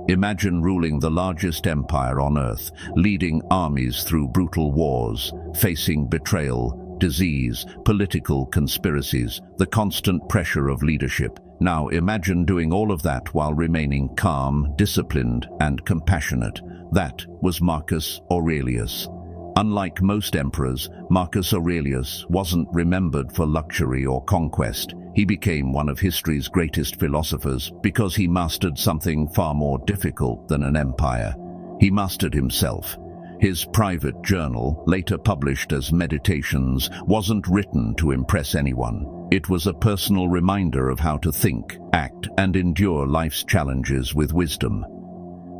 Imagine ruling the largest empire on earth, leading armies through brutal wars, facing betrayal, disease, political conspiracies, the constant pressure of leadership. Now imagine doing all of that while remaining calm, disciplined, and compassionate. That was Marcus Aurelius. Unlike most emperors, Marcus Aurelius wasn't remembered for luxury or conquest. He became one of history's greatest philosophers because he mastered something far more difficult than an empire. He mastered himself. His private journal, later published as Meditations, wasn't written to impress anyone. It was a personal reminder of how to think, act, and endure life's challenges with wisdom.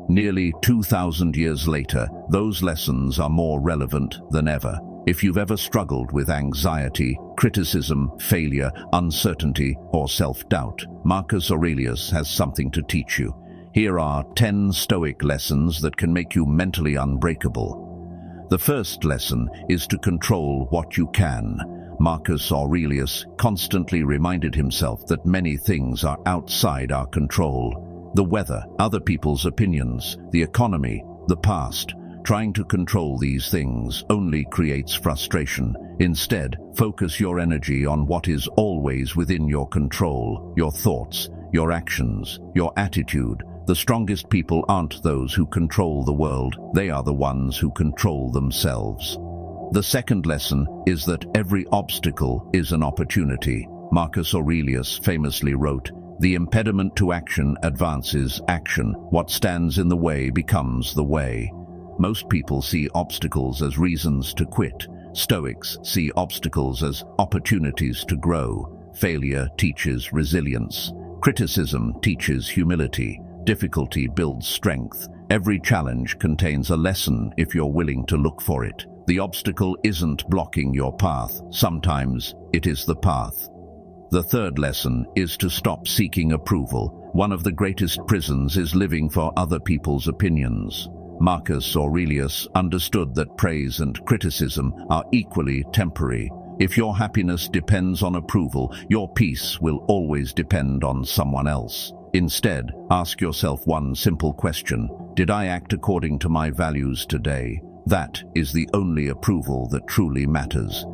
Nearly 2,000 years later, those lessons are more relevant than ever. If you've ever struggled with anxiety, criticism, failure, uncertainty, or self-doubt, Marcus Aurelius has something to teach you. Here are 10 Stoic lessons that can make you mentally unbreakable. The first lesson is to control what you can. Marcus Aurelius constantly reminded himself that many things are outside our control. The weather, other people's opinions, the economy, the past. Trying to control these things only creates frustration. Instead, focus your energy on what is always within your control: your thoughts, your actions, your attitude. The strongest people aren't those who control the world, they are the ones who control themselves. The second lesson is that every obstacle is an opportunity. Marcus Aurelius famously wrote, "The impediment to action advances action. What stands in the way becomes the way." Most people see obstacles as reasons to quit. Stoics see obstacles as opportunities to grow. Failure teaches resilience. Criticism teaches humility. Difficulty builds strength. Every challenge contains a lesson if you're willing to look for it. The obstacle isn't blocking your path. Sometimes it is the path. The third lesson is to stop seeking approval. One of the greatest prisons is living for other people's opinions. Marcus Aurelius understood that praise and criticism are equally temporary. If your happiness depends on approval, your peace will always depend on someone else. Instead, ask yourself one simple question: did I act according to my values today? That is the only approval that truly matters.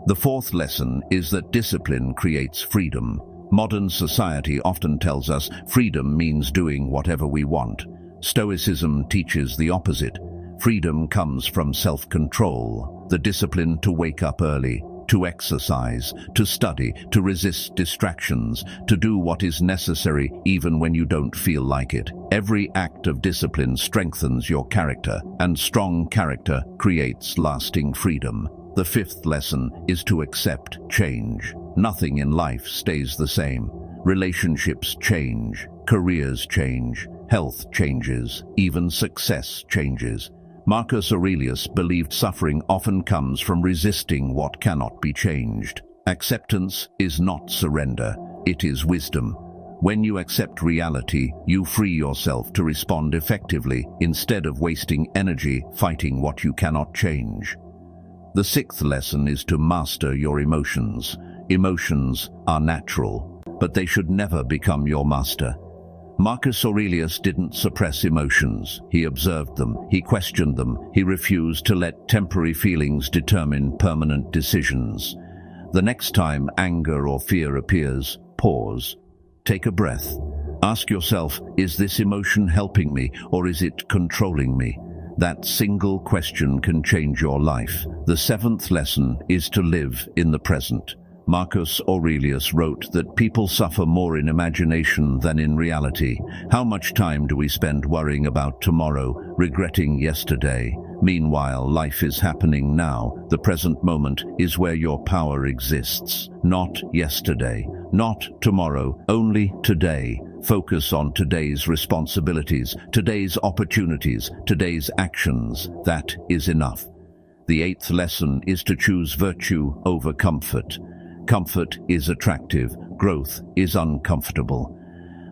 The fourth lesson is that discipline creates freedom. Modern society often tells us freedom means doing whatever we want. Stoicism teaches the opposite. Freedom comes from self-control, the discipline to wake up early, to exercise, to study, to resist distractions, to do what is necessary even when you don't feel like it. Every act of discipline strengthens your character, and strong character creates lasting freedom. The fifth lesson is to accept change. Nothing in life stays the same. Relationships change, careers change, health changes, even success changes. Marcus Aurelius believed suffering often comes from resisting what cannot be changed. Acceptance is not surrender, it is wisdom. When you accept reality, you free yourself to respond effectively instead of wasting energy fighting what you cannot change. The sixth lesson is to master your emotions. Emotions are natural, but they should never become your master. Marcus Aurelius didn't suppress emotions. He observed them, he questioned them, he refused to let temporary feelings determine permanent decisions. The next time anger or fear appears, pause. Take a breath. Ask yourself, is this emotion helping me or is it controlling me? That single question can change your life. The seventh lesson is to live in the present. Marcus Aurelius wrote that people suffer more in imagination than in reality. How much time do we spend worrying about tomorrow, regretting yesterday? Meanwhile, life is happening now. The present moment is where your power exists. Not yesterday, not tomorrow, only today. Focus on today's responsibilities, today's opportunities, today's actions. That is enough. The eighth lesson is to choose virtue over comfort. Comfort is attractive, growth is uncomfortable.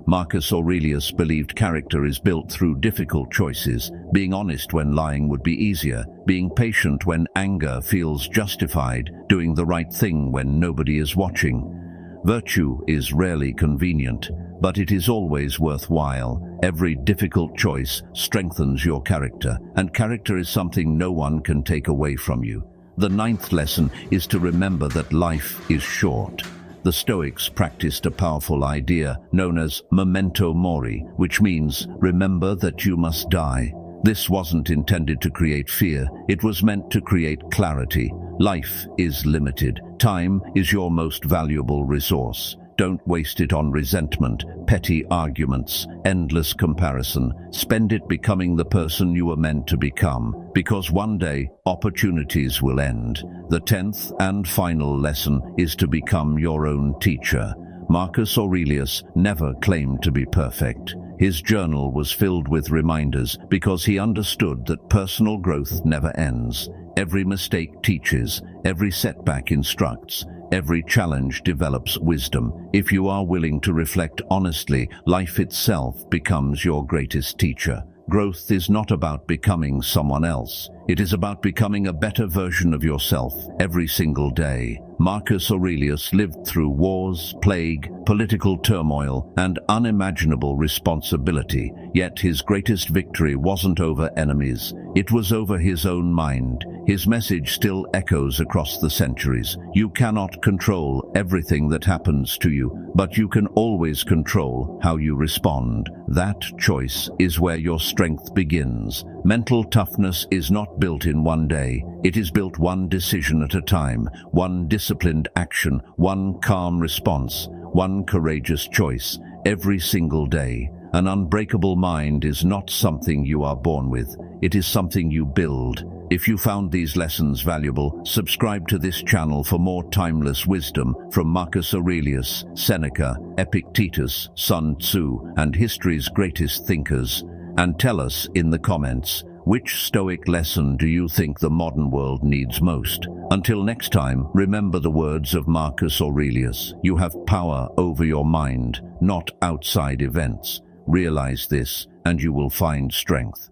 Marcus Aurelius believed character is built through difficult choices, being honest when lying would be easier, being patient when anger feels justified, doing the right thing when nobody is watching. Virtue is rarely convenient, but it is always worthwhile. Every difficult choice strengthens your character, and character is something no one can take away from you. The ninth lesson is to remember that life is short. The Stoics practiced a powerful idea known as memento mori, which means remember that you must die. This wasn't intended to create fear, it was meant to create clarity. Life is limited. Time is your most valuable resource. Don't waste it on resentment, petty arguments, endless comparison. Spend it becoming the person you were meant to become, because one day opportunities will end. The 10th and final lesson is to become your own teacher. Marcus Aurelius never claimed to be perfect. His journal was filled with reminders because he understood that personal growth never ends. Every mistake teaches, every setback instructs, every challenge develops wisdom. If you are willing to reflect honestly, life itself becomes your greatest teacher. Growth is not about becoming someone else. It is about becoming a better version of yourself every single day. Marcus Aurelius lived through wars, plague, political turmoil, and unimaginable responsibility. Yet his greatest victory wasn't over enemies. It was over his own mind. His message still echoes across the centuries. You cannot control everything that happens to you, but you can always control how you respond. That choice is where your strength begins. Mental toughness is not built in one day. It is built one decision at a time, one disciplined action, one calm response, one courageous choice, every single day. An unbreakable mind is not something you are born with. It is something you build. If you found these lessons valuable, subscribe to this channel for more timeless wisdom from Marcus Aurelius, Seneca, Epictetus, Sun Tzu, and history's greatest thinkers. And tell us in the comments, which Stoic lesson do you think the modern world needs most? Until next time, remember the words of Marcus Aurelius. You have power over your mind, not outside events. Realize this, and you will find strength.